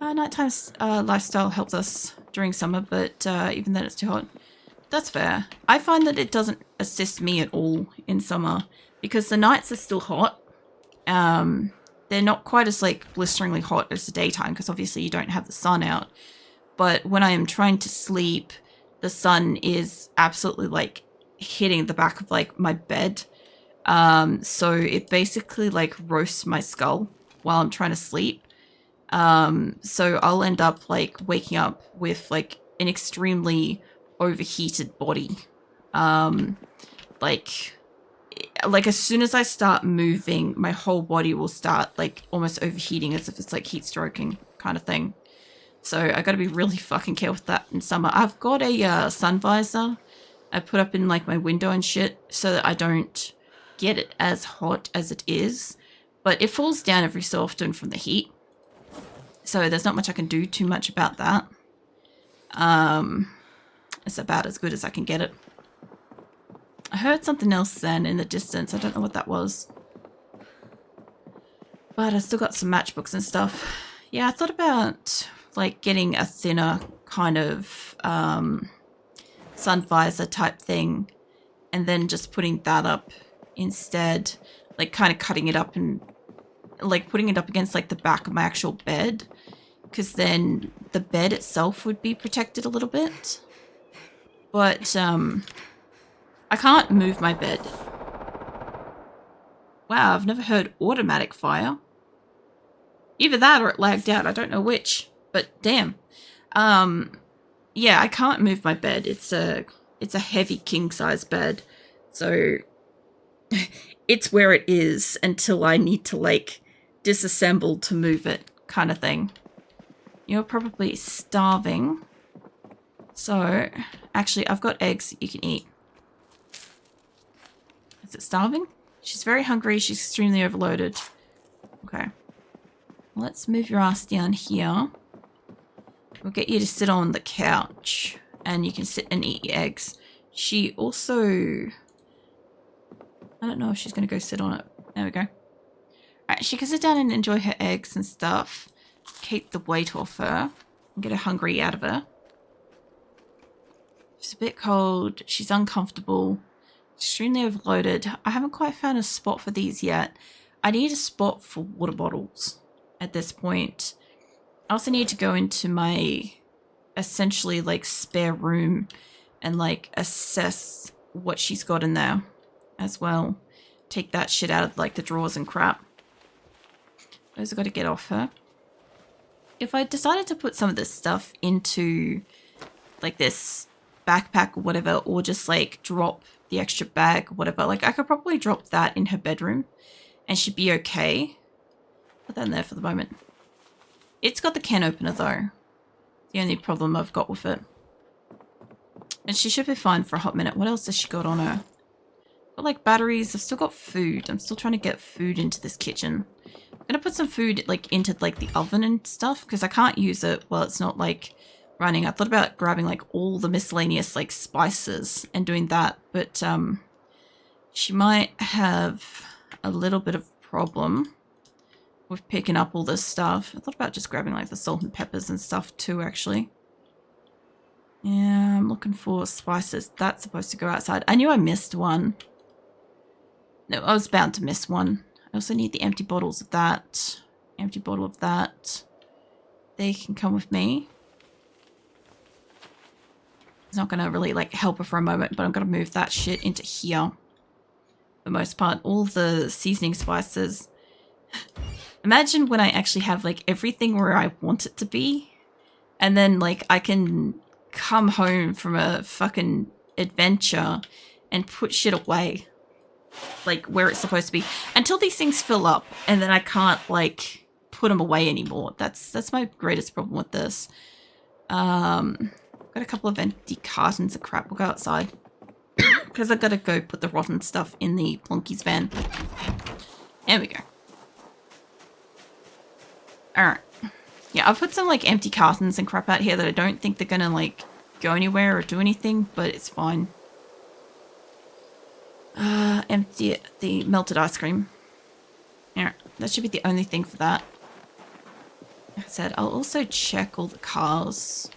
Nighttime lifestyle helps us during summer, but even then it's too hot. That's fair. I find that it doesn't assist me at all in summer because the nights are still hot. They're not quite as like blisteringly hot as the daytime because obviously you don't have the sun out. But when I am trying to sleep, the sun is absolutely like hitting the back of like my bed. So it basically like roasts my skull while I'm trying to sleep. So I'll end up like waking up with like an extremely overheated body. Like as soon as I start moving, my whole body will start like almost overheating as if it's like heat stroking kind of thing. So I got to be really fucking careful with that in summer. I've got a sun visor I put up in like my window and shit so that I don't get it as hot as it is. But it falls down every so often from the heat. So there's not much I can do too much about that. It's about as good as I can get it. I heard something else then in the distance. I don't know what that was. But I still got some matchbooks and stuff. Yeah, I thought about like getting a thinner kind of sun visor type thing and then just putting that up instead, like kind of cutting it up and like putting it up against like the back of my actual bed, because then the bed itself would be protected a little bit. But I can't move my bed. Wow, I've never heard automatic fire. Either that or it lagged out, I don't know which, but damn. Yeah, I can't move my bed. It's a heavy king size bed. So it's where it is until I need to like disassemble to move it kind of thing. You're probably starving. So actually I've got eggs that you can eat. Is it starving? She's very hungry. She's extremely overloaded. Okay. Let's move your ass down here. We'll get you to sit on the couch and you can sit and eat your eggs. She also... I don't know if she's going to go sit on it. There we go. Alright, she can sit down and enjoy her eggs and stuff. Keep the weight off her. And get her hungry out of her. She's a bit cold. She's uncomfortable. Extremely overloaded. I haven't quite found a spot for these yet. I need a spot for water bottles at this point. I also need to go into my essentially like spare room and like assess what she's got in there as well. Take that shit out of like the drawers and crap. Those have got to get off her. If I decided to put some of this stuff into like this backpack or whatever, or just like drop the extra bag or whatever, like I could probably drop that in her bedroom and she'd be okay. Put that in there for the moment. It's got the can opener though. The only problem I've got with it. And she should be fine for a hot minute. What else has she got on her? Got like batteries. I've still got food. I'm still trying to get food into this kitchen. I'm gonna put some food like into like the oven and stuff because I can't use it while it's not like running. I thought about grabbing like all the miscellaneous like spices and doing that, but she might have a little bit of problem with picking up all this stuff. I thought about just grabbing like the salt and peppers and stuff too, actually. Yeah, I'm looking for spices. That's supposed to go outside. I knew I missed one. No, I was bound to miss one. I also need the empty bottles of that. Empty bottle of that. They can come with me. It's not going to really like help her for a moment, but I'm going to move that shit into here. For the most part, all the seasoning spices. Imagine when I actually have like everything where I want it to be. And then like I can come home from a fucking adventure and put shit away. Like where it's supposed to be. Until these things fill up and then I can't like put them away anymore. That's my greatest problem with this. Got a couple of empty cartons of crap. We'll go outside. Because I've got to go put the rotten stuff in the Plunky's van. There we go. Alright. Yeah, I've put some like empty cartons and crap out here that I don't think they're gonna like go anywhere or do anything, but it's fine. Empty the melted ice cream. Alright, that should be the only thing for that. I said, I'll also check all the cars.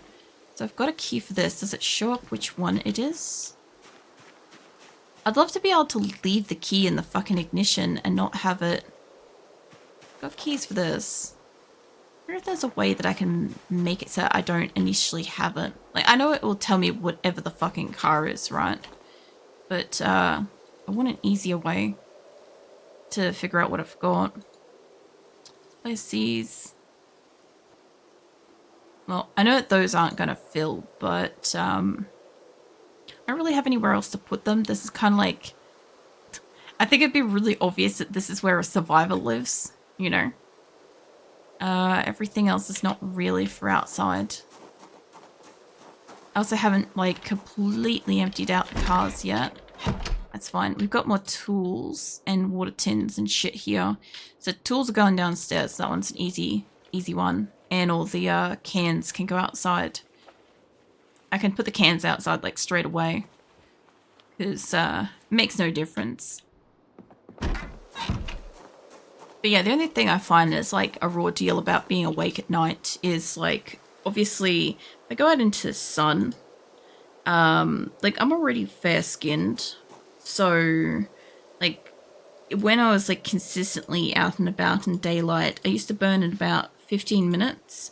So I've got a key for this. Does it show up which one it is? I'd love to be able to leave the key in the fucking ignition and not have it. Got keys for this. I wonder if there's a way that I can make it so I don't initially have it. Like, I know it will tell me whatever the fucking car is, right? But I want an easier way to figure out what I've got. Place these. Well, I know that those aren't going to fill, but I don't really have anywhere else to put them. This is kind of like... I think it'd be really obvious that this is where a survivor lives, you know? Everything else is not really for outside. I also haven't, like, completely emptied out the cars yet. That's fine. We've got more tools and water tins and shit here. So tools are going downstairs. That one's an easy one. And all the cans can go outside. I can put the cans outside, like, straight away. Because it makes no difference. But yeah, the only thing I find is, like, a raw deal about being awake at night is, like, obviously, I go out into the sun. Like, I'm already fair-skinned. So, like, when I was, like, consistently out and about in daylight, I used to burn in about 15 minutes.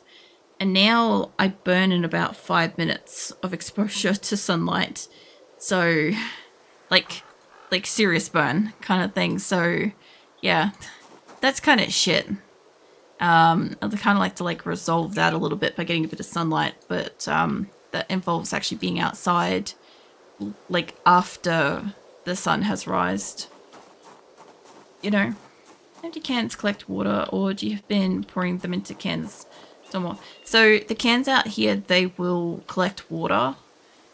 And now I burn in about 5 minutes of exposure to sunlight. So, like serious burn kind of thing. So, yeah. That's kind of shit. I'd kind of like to like resolve that a little bit by getting a bit of sunlight, but that involves actually being outside like after the sun has rised. You know, empty cans collect water, or do you have been pouring them into cans? So the cans out here, they will collect water.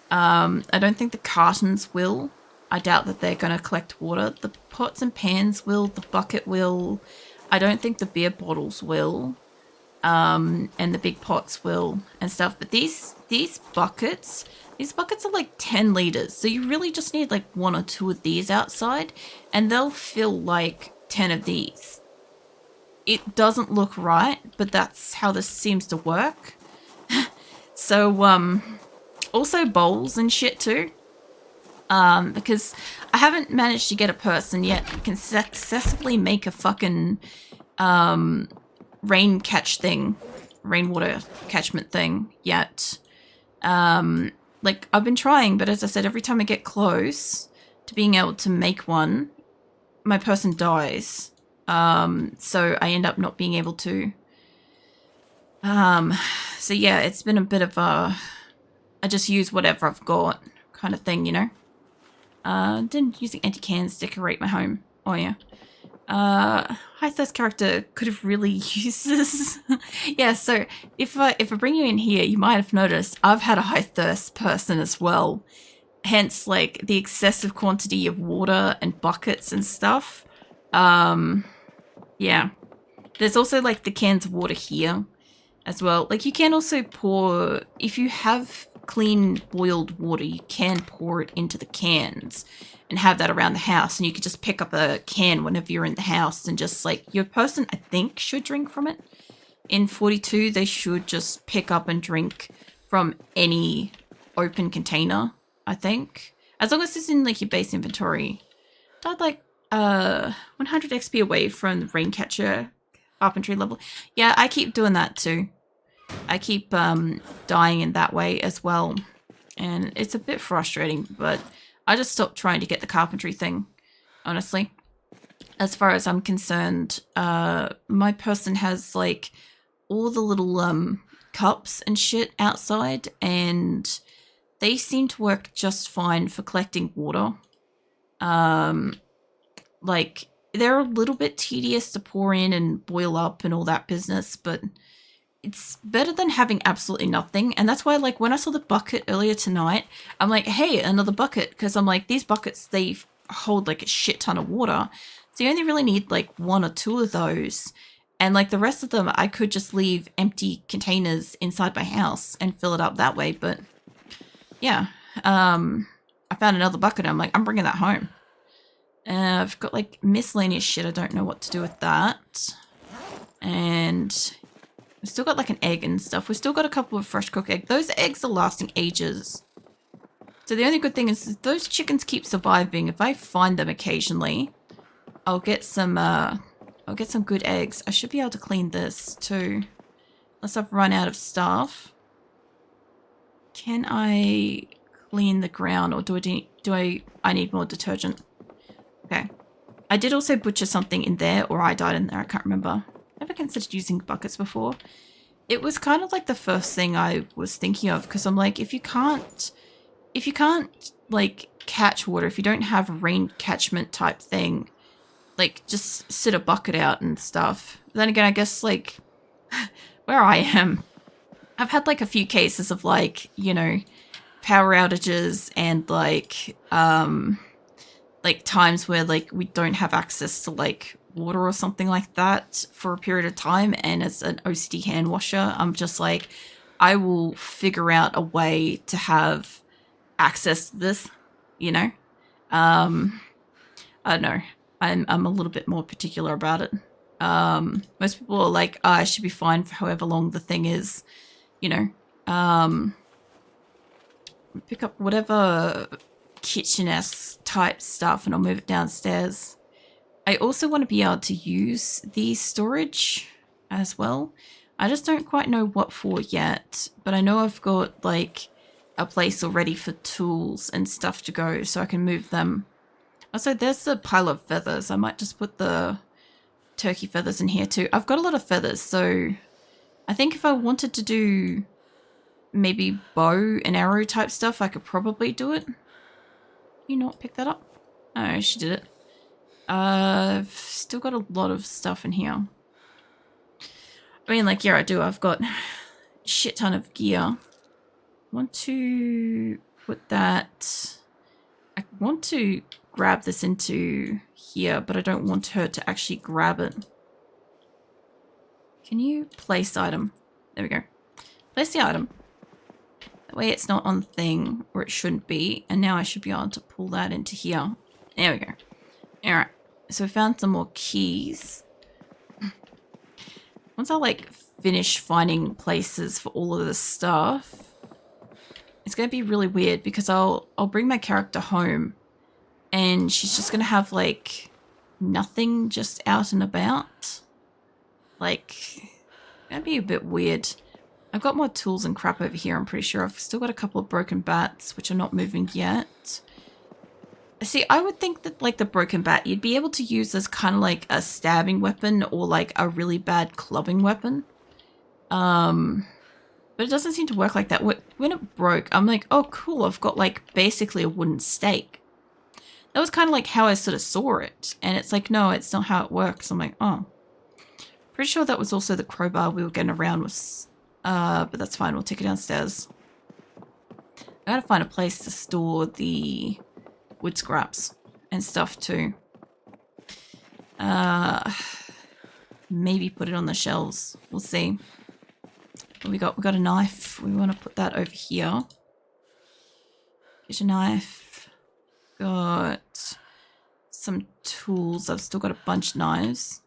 I don't think the cartons will. I doubt that they're going to collect water. The pots and pans will. The bucket will. I don't think the beer bottles will. And the big pots will and stuff. But these buckets are like 10 liters. So you really just need like 1 or 2 of these outside. And they'll fill like 10 of these. It doesn't look right, but that's how this seems to work. So, also bowls and shit too. Because I haven't managed to get a person yet who can successfully make a fucking rainwater catchment thing yet. Like, I've been trying, but as I said, every time I get close to being able to make one, my person dies. So I end up not being able to. So yeah, it's been a bit of a, I just use whatever I've got kind of thing, you know? Didn't using empty cans decorate my home. Oh yeah. High Thirst character could have really used this. Yeah, so if I bring you in here, you might have noticed I've had a High Thirst person as well. Hence, like, the excessive quantity of water and buckets and stuff. Yeah. There's also, like, the cans of water here as well. Like, you can also pour, if you have clean boiled water, you can pour it into the cans and have that around the house, and you could just pick up a can whenever you're in the house and just, like, your person, I think, should drink from it. In 42, they should just pick up and drink from any open container, I think. As long as it's in, like, your base inventory. Died, like, 100 XP away from the Raincatcher carpentry level. Yeah, I keep doing that too. I keep dying in that way as well. And it's a bit frustrating, but I just stopped trying to get the carpentry thing, honestly. As far as I'm concerned, my person has, like, all the little cups and shit outside, and they seem to work just fine for collecting water. Like, they're a little bit tedious to pour in and boil up and all that business, but it's better than having absolutely nothing. And that's why, like, when I saw the bucket earlier tonight, I'm like, hey, another bucket. Because I'm like, these buckets, they hold, like, a shit ton of water. So you only really need, like, 1 or 2 of those. And, like, the rest of them, I could just leave empty containers inside my house and fill it up that way. But, yeah. I found another bucket. I'm like, I'm bringing that home. I've got, like, miscellaneous shit. I don't know what to do with that. And We've still got like an egg and stuff. We've still got a couple of fresh cooked eggs. Those eggs are lasting ages. So the only good thing is those chickens keep surviving. If I find them occasionally, I'll get some good eggs. I should be able to clean this too. Unless I've run out of stuff. Can I clean the ground, or I need more detergent? Okay. I did also butcher something in there, or I died in there. I can't remember. Never considered using buckets before. It was kind of like the first thing I was thinking of, because I'm like, if you can't like catch water, if you don't have a rain catchment type thing, like just sit a bucket out and stuff. Then again, I guess like where I am, I've had like a few cases of like, you know, power outages and like times where like we don't have access to like water or something like that for a period of time. And as an OCD hand washer, I'm just like, I will figure out a way to have access to this, you know. I don't know. I'm a little bit more particular about it. Most people are like, oh, I should be fine for however long the thing is, you know. Pick up whatever kitchen-esque type stuff and I'll move it downstairs. I also want to be able to use the storage as well. I just don't quite know what for yet, but I know I've got like a place already for tools and stuff to go, so I can move them. Also, there's the pile of feathers. I might just put the turkey feathers in here too. I've got a lot of feathers, so I think if I wanted to do maybe bow and arrow type stuff, I could probably do it. You not pick that up? Oh, she did it. I've still got a lot of stuff in here. I mean, like, yeah, I do. I've got a shit ton of gear. I want to put that... I want to grab this into here, but I don't want her to actually grab it. Can you place item? There we go. Place the item. That way it's not on the thing, or it shouldn't be. And now I should be able to pull that into here. There we go. Alright. So we found some more keys. Once I like finish finding places for all of this stuff, it's going to be really weird because I'll bring my character home and she's just going to have like nothing just out and about. Like, that'd be a bit weird. I've got more tools and crap over here, I'm pretty sure. I've still got a couple of broken bats, which are not moving yet. See, I would think that like the broken bat, you'd be able to use as kind of like a stabbing weapon or like a really bad clubbing weapon. But it doesn't seem to work like that. When it broke, I'm like, oh cool, I've got like basically a wooden stake. That was kind of like how I sort of saw it. And it's like, no, it's not how it works. I'm like, oh. Pretty sure that was also the crowbar we were getting around with. But that's fine, we'll take it downstairs. I gotta find a place to store the wood scraps and stuff too. Maybe put it on the shelves. We'll see. What we got? We got a knife. We want to put that over here. Get a knife. Got some tools. I've still got a bunch of knives.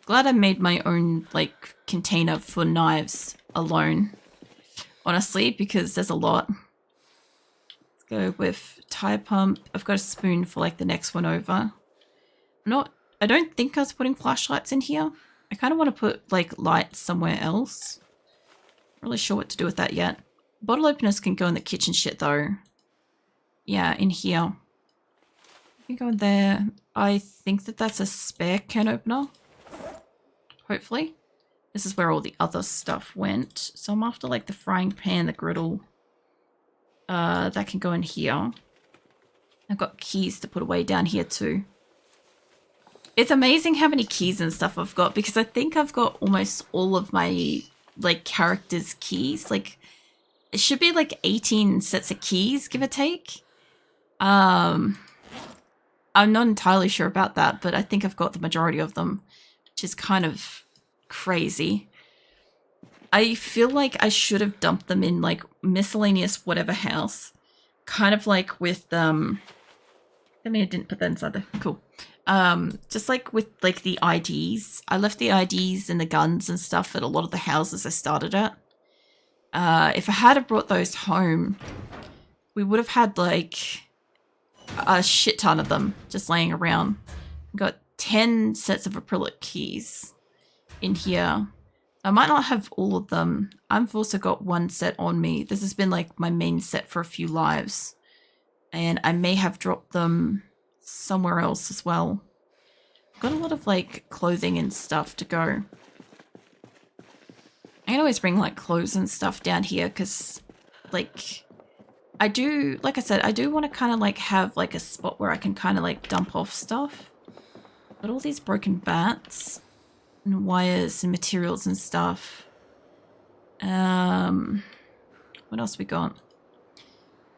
Glad I made my own like container for knives alone. Honestly, because there's a lot. Go with tire pump. I've got a spoon for like the next one over. I don't think I was putting flashlights in here. I kind of want to put like lights somewhere else. Not really sure what to do with that yet. Bottle openers can go in the kitchen shit though. Yeah, in here. You can go in there. I think that that's a spare can opener. Hopefully. This is where all the other stuff went. So I'm after like the frying pan, the griddle. That can go in here. I've got keys to put away down here too. It's amazing how many keys and stuff I've got because I think I've got almost all of my like characters' keys. Like it should be like 18 sets of keys, give or take. I'm not entirely sure about that, but I think I've got the majority of them, which is kind of crazy. I feel like I should have dumped them in like miscellaneous whatever house. Kind of like with I mean I didn't put that inside there. Cool. Just like with like the IDs, I left the IDs and the guns and stuff at a lot of the houses I started at. If I had have brought those home, we would have had like a shit ton of them just laying around. Got 10 sets of acrylic keys in here. I might not have all of them. I've also got one set on me. This has been like my main set for a few lives. And I may have dropped them somewhere else as well. Got a lot of like clothing and stuff to go. I can always bring like clothes and stuff down here because like I do, like I said, I do want to kind of like have like a spot where I can kind of like dump off stuff. Got all these broken bats and wires and materials and stuff. What else we got?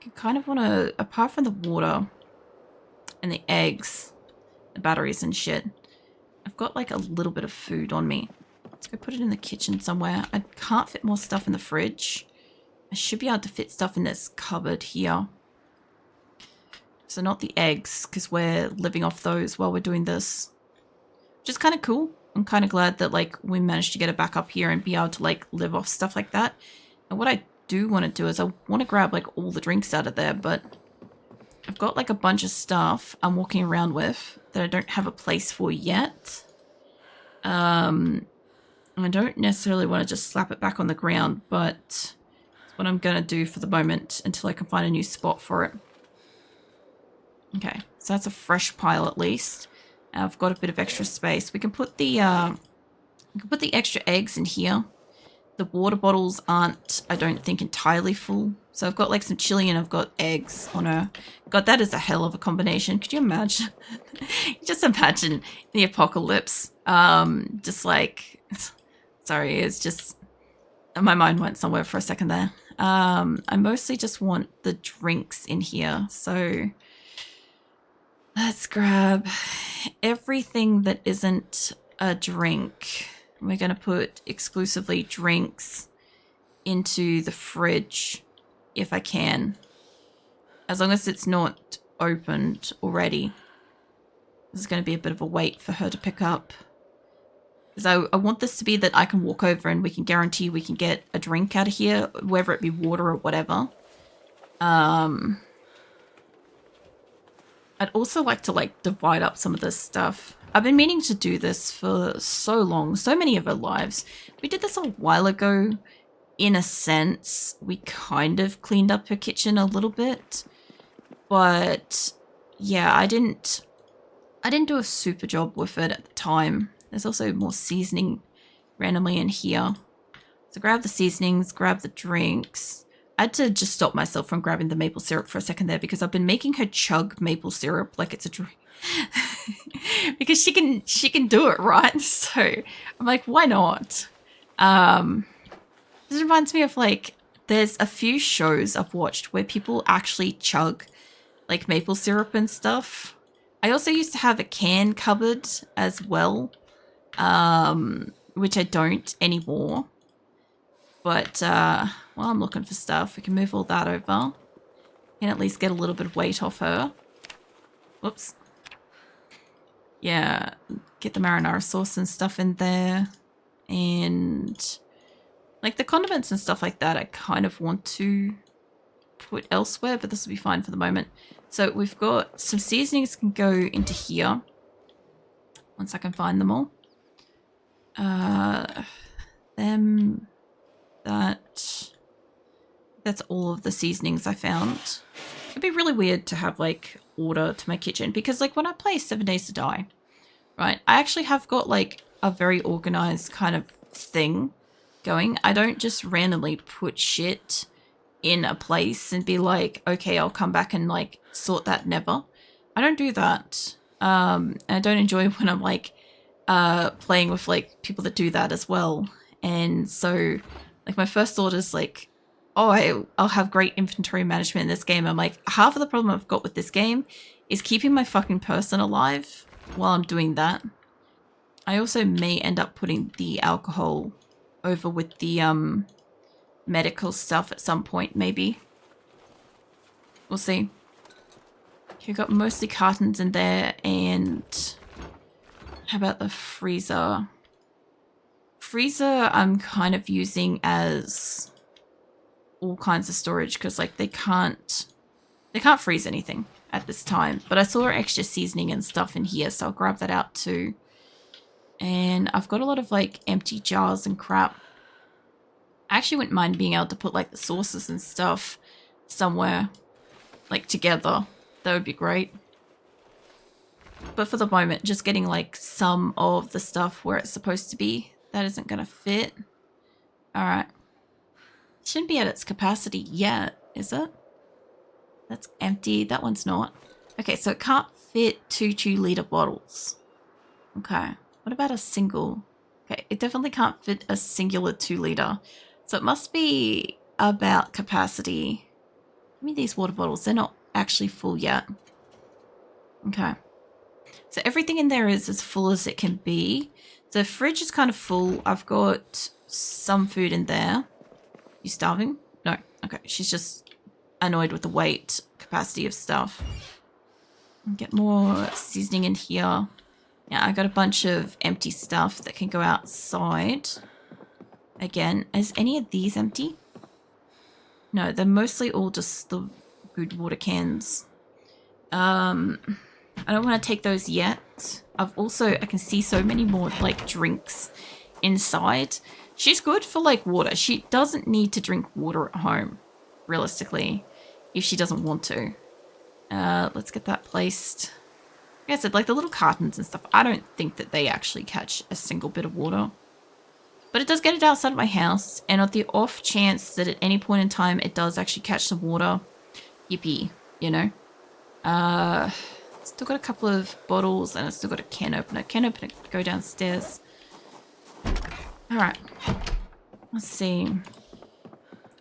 I kind of want to, apart from the water and the eggs, the batteries and shit, I've got like a little bit of food on me. Let's go put it in the kitchen somewhere. I can't fit more stuff in the fridge. I should be able to fit stuff in this cupboard here. So not the eggs, because we're living off those while we're doing this. Which is kind of cool. I'm kind of glad that like we managed to get it back up here and be able to like live off stuff like that. And what I do want to do is I want to grab like all the drinks out of there, but I've got like a bunch of stuff I'm walking around with that I don't have a place for yet. I don't necessarily want to just slap it back on the ground, but it's what I'm going to do for the moment until I can find a new spot for it. Okay, so that's a fresh pile at least. I've got a bit of extra space. We can put the extra eggs in here. The water bottles aren't, I don't think, entirely full. So I've got like some chili and I've got eggs on her. God, that is a hell of a combination. Could you imagine? Just imagine the apocalypse. Just like, sorry, it's just, my mind went somewhere for a second there. I mostly just want the drinks in here. So let's grab everything that isn't a drink. We're going to put exclusively drinks into the fridge if I can. As long as it's not opened already. This is going to be a bit of a wait for her to pick up. Because I want this to be that I can walk over and we can guarantee we can get a drink out of here, whether it be water or whatever. I'd also like to like divide up some of this stuff. I've been meaning to do this for so long, so many of our lives. We did this a while ago. In a sense, we kind of cleaned up her kitchen a little bit. But yeah, I didn't do a super job with it at the time. There's also more seasoning randomly in here. So grab the seasonings, grab the drinks. I had to just stop myself from grabbing the maple syrup for a second there because I've been making her chug maple syrup like it's a drink. Because she can do it, right? So I'm like, why not? This reminds me of like, there's a few shows I've watched where people actually chug like maple syrup and stuff. I also used to have a can cupboard as well, which I don't anymore. But while I'm looking for stuff, we can move all that over. Can at least get a little bit of weight off her. Whoops. Yeah, get the marinara sauce and stuff in there. And like the condiments and stuff like that, I kind of want to put elsewhere, but this will be fine for the moment. So we've got some seasonings can go into here. Once I can find them all. That's all of the seasonings I found. It'd be really weird to have like order to my kitchen because like when I play 7 Days to Die, right, I actually have got like a very organized kind of thing going. I don't just randomly put shit in a place and be like, okay, I'll come back and like sort that. Never. I don't do that. And I don't enjoy when I'm like playing with like people that do that as well. And so like my first thought is like, oh, I'll have great inventory management in this game. I'm like, half of the problem I've got with this game is keeping my fucking person alive while I'm doing that. I also may end up putting the alcohol over with the medical stuff at some point, maybe. We'll see. You've got mostly cartons in there and How about the freezer? Freezer I'm kind of using as all kinds of storage because like they can't freeze anything at this time. But I saw extra seasoning and stuff in here, so I'll grab that out too. And I've got a lot of like empty jars and crap. I actually wouldn't mind being able to put like the sauces and stuff somewhere like together. That would be great. But for the moment, just getting like some of the stuff where it's supposed to be. That isn't going to fit. All right. Shouldn't be at its capacity yet, is it? That's empty. That one's not. Okay, so it can't fit 2 2-liter bottles. Okay. What about a single? Okay, it definitely can't fit a singular 2-liter. So it must be about capacity. Give me these water bottles. They're not actually full yet. Okay. So everything in there is as full as it can be. The fridge is kind of full. I've got some food in there. You starving? No. Okay. She's just annoyed with the weight capacity of stuff. Get more seasoning in here. Yeah, I got a bunch of empty stuff that can go outside. Again, is any of these empty? No, they're mostly all just the good water cans. I don't want to take those yet. I can see so many more like drinks inside. She's good for like water. She doesn't need to drink water at home, realistically, if she doesn't want to. Let's get that placed. Like I said, like the little cartons and stuff, I don't think that they actually catch a single bit of water. But it does get it outside of my house, and on the off chance that at any point in time it does actually catch some water, yippee, you know? Still got a couple of bottles, and I still got a can opener. Can opener, go downstairs. Alright. Let's see.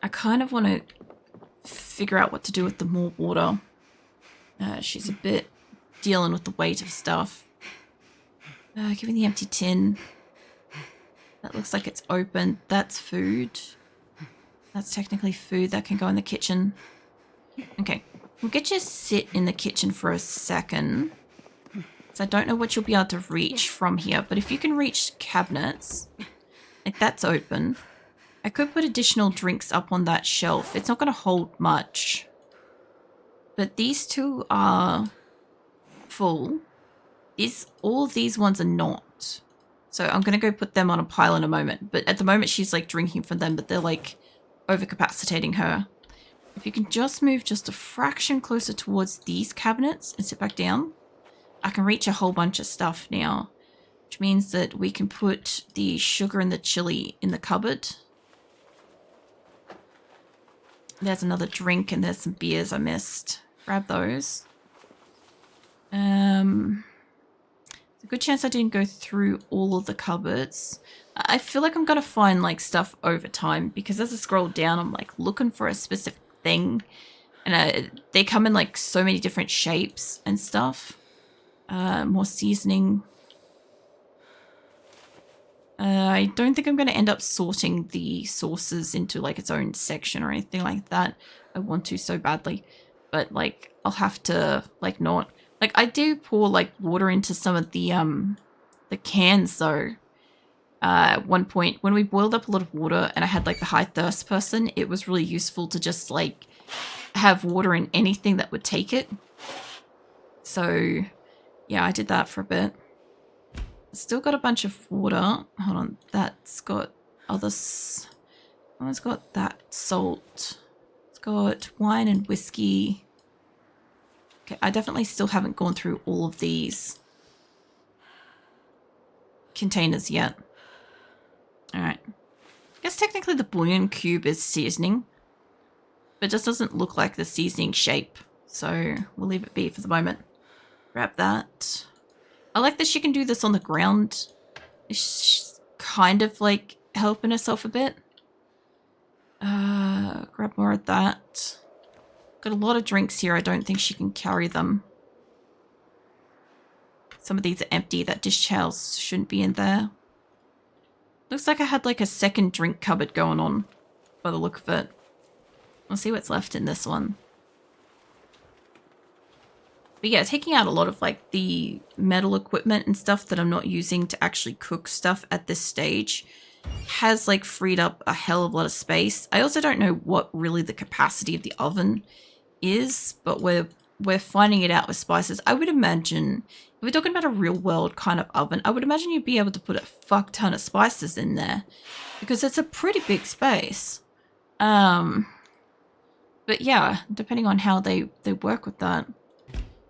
I kind of want to figure out what to do with the more water. She's a bit dealing with the weight of stuff. Give me the empty tin. That looks like it's open. That's food. That's technically food that can go in the kitchen. Okay. We'll get you to sit in the kitchen for a second. So I don't know what you'll be able to reach from here, but if you can reach cabinets, like that's open. I could put additional drinks up on that shelf. It's not going to hold much. But these two are full. All of these ones are not. So I'm going to go put them on a pile in a moment. But at the moment, she's like drinking from them, but they're like overcapacitating her. If you can just move just a fraction closer towards these cabinets and sit back down, I can reach a whole bunch of stuff now. Which means that we can put the sugar and the chili in the cupboard. There's another drink and there's some beers I missed. Grab those. There's a good chance I didn't go through all of the cupboards. I feel like I'm going to find like stuff over time because as I scroll down, I'm like looking for a specific thing. And they come in like so many different shapes and stuff. More seasoning. I don't think I'm going to end up sorting the sauces into like its own section or anything like that. I want to so badly. But like I'll have to like not. Like I do pour like water into some of the cans though. At one point when we boiled up a lot of water and I had like the high thirst person, it was really useful to just like have water in anything that would take it. So yeah, I did that for a bit. Still got a bunch of water. Hold on, that's got others. Oh, it's got that salt. It's got wine and whiskey. Okay, I definitely still haven't gone through all of these containers yet. Alright. I guess technically the bouillon cube is seasoning, but it just doesn't look like the seasoning shape. So we'll leave it be for the moment. Grab that. I like that she can do this on the ground. She's kind of like helping herself a bit. Grab more of that. Got a lot of drinks here. I don't think she can carry them. Some of these are empty. That dish towels shouldn't be in there. Looks like I had like a second drink cupboard going on by the look of it. We'll see what's left in this one. But yeah, taking out a lot of like the metal equipment and stuff that I'm not using to actually cook stuff at this stage has like freed up a hell of a lot of space. I also don't know what really the capacity of the oven is, but we're finding it out with spices. I would imagine if we're talking about a real world kind of oven, I would imagine you'd be able to put a fuck ton of spices in there because it's a pretty big space. But yeah, depending on how they work with that.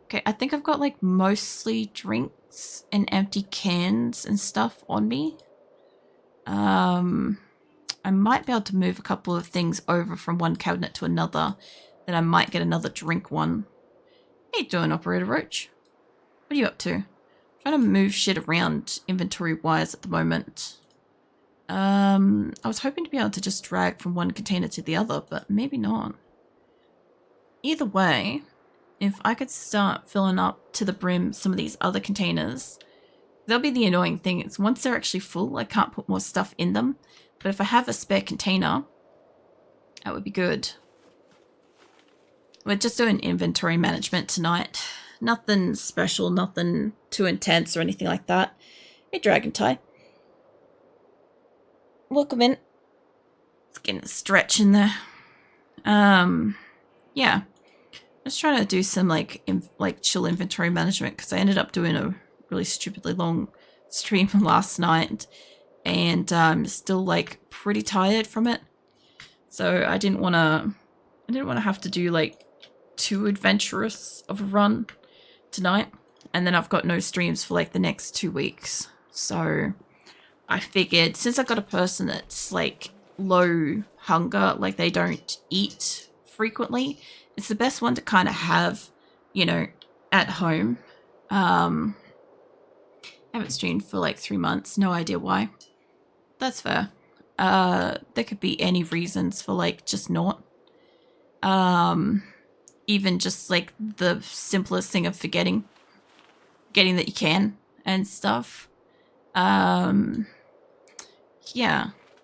Okay, I think I've got like mostly drinks and empty cans and stuff on me. I might be able to move a couple of things over from one cabinet to another. Then I might get another drink one. How you doing, Operator Roach? What are you up to? I'm trying to move shit around inventory-wise at the moment. I was hoping to be able to just drag from one container to the other, but maybe not. Either way, if I could start filling up to the brim some of these other containers, that'll be the annoying thing. It's once they're actually full, I can't put more stuff in them. But if I have a spare container, that would be good. We're just doing inventory management tonight. Nothing special, nothing too intense or anything like that. Hey, Dragon Tie. Welcome in. Let's get a stretch in there. Yeah. Just trying to do some like chill inventory management because I ended up doing a really stupidly long stream last night and I'm still like pretty tired from it. So I didn't want to have to do like too adventurous of a run tonight, and then I've got no streams for like the next 2 weeks. So I figured since I got a person that's like low hunger, like they don't eat frequently, it's the best one to kind of have, you know, at home. Haven't streamed for like 3 months, no idea why. That's fair. There could be any reasons for like just not. Even just like the simplest thing of forgetting that you can and stuff. Yeah,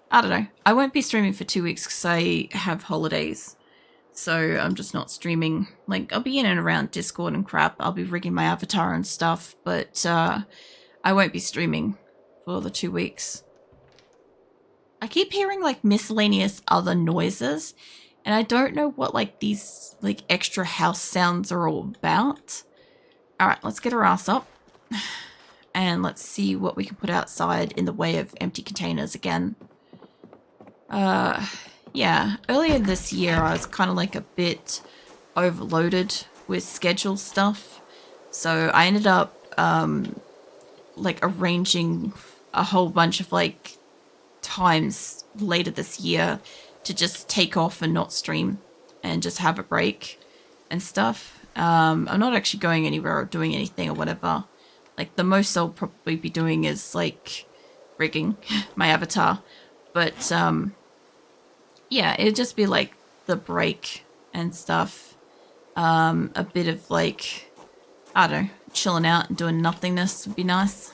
I don't know. I won't be streaming for 2 weeks because I have holidays. So I'm just not streaming. Like, I'll be in and around Discord and crap. I'll be rigging my avatar and stuff. But I won't be streaming for the 2 weeks. I keep hearing, like, miscellaneous other noises. And I don't know what, like, these, like, extra house sounds are all about. Alright, let's get our ass up. And let's see what we can put outside in the way of empty containers again. Yeah, earlier this year I was kind of like a bit overloaded with schedule stuff. So I ended up like arranging a whole bunch of like times later this year to just take off and not stream and just have a break and stuff. I'm not actually going anywhere or doing anything or whatever. Like the most I'll probably be doing is like rigging my avatar. But yeah, it'd just be like the break and stuff. A bit of like, I don't know, chilling out and doing nothingness would be nice.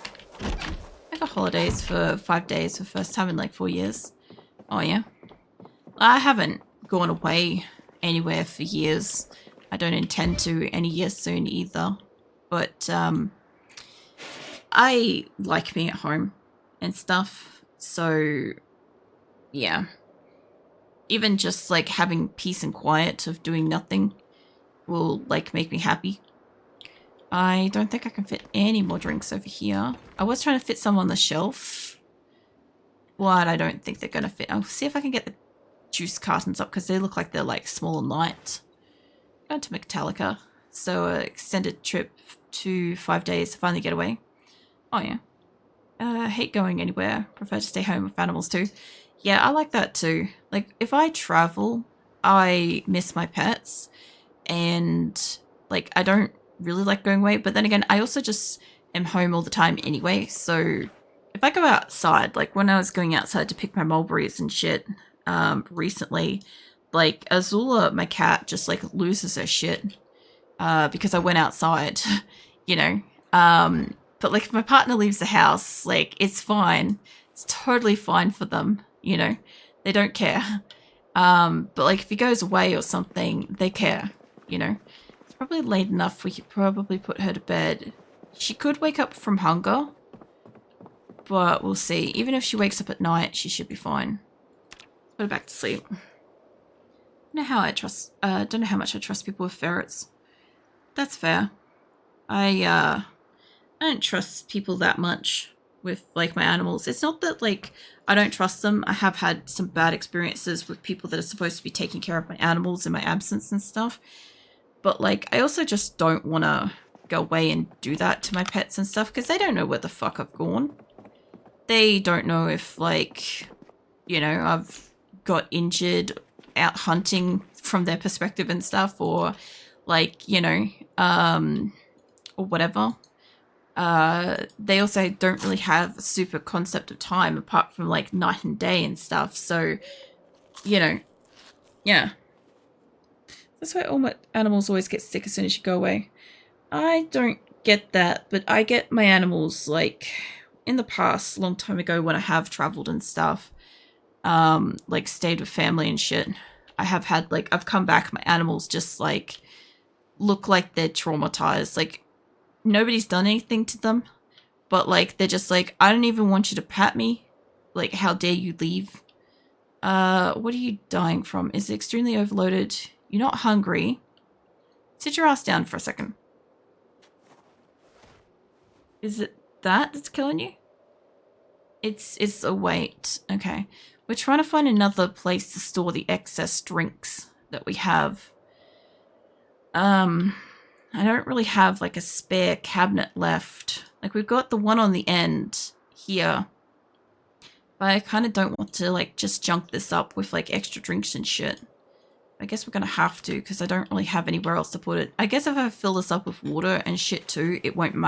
I got holidays for 5 days for the first time in like 4 years. Oh yeah. I haven't gone away anywhere for years. I don't intend to any year soon either. But I like being at home and stuff. So yeah. Even just like having peace and quiet of doing nothing will like make me happy. I don't think I can fit any more drinks over here. I was trying to fit some on the shelf, but I don't think they're going to fit. I'll see if I can get the juice cartons up because they look like they're like small and light. Going to Metallica. So extended trip to 5 days to finally get away. Oh yeah. Hate going anywhere. Prefer to stay home with animals too. Yeah, I like that too. Like, if I travel, I miss my pets. And, like, I don't really like going away. But then again, I also just am home all the time anyway. So, if I go outside, like, when I was going outside to pick my mulberries and shit recently, like, Azula, my cat, just, like, loses her shit because I went outside, you know. But, like, if my partner leaves the house, like, it's fine. It's totally fine for them. You know, they don't care. But like if he goes away or something, they care, you know. probably late enough. We could probably put her to bed. She could wake up from hunger, but we'll see. Even if she wakes up at night, she should be fine. Put her back to sleep. Don't know how much I trust people with ferrets. That's fair. I don't trust people that much with, like, my animals. It's not that, like, I don't trust them. I have had some bad experiences with people that are supposed to be taking care of my animals in my absence and stuff. But, like, I also just don't want to go away and do that to my pets and stuff because they don't know where the fuck I've gone. They don't know if, like, you know, I've got injured out hunting from their perspective and stuff, or, like, you know, or whatever. They also don't really have a super concept of time apart from, like, night and day and stuff. So, you know, yeah. That's why all my animals always get sick as soon as you go away. I don't get that, but I get my animals, like, in the past, a long time ago when I have traveled and stuff, like, stayed with family and shit. I have had, like, I've come back, my animals just, like, look like they're traumatized. Like, nobody's done anything to them, but, like, they're just like, I don't even want you to pat me. Like, how dare you leave? What are you dying from? Is it extremely overloaded? You're not hungry. Sit your ass down for a second. Is it that's killing you? It's a weight. Okay. We're trying to find another place to store the excess drinks that we have. I don't really have, like, a spare cabinet left. Like, we've got the one on the end here. But I kind of don't want to, like, just junk this up with, like, extra drinks and shit. I guess we're going to have to because I don't really have anywhere else to put it. I guess if I fill this up with water and shit too, it won't matter.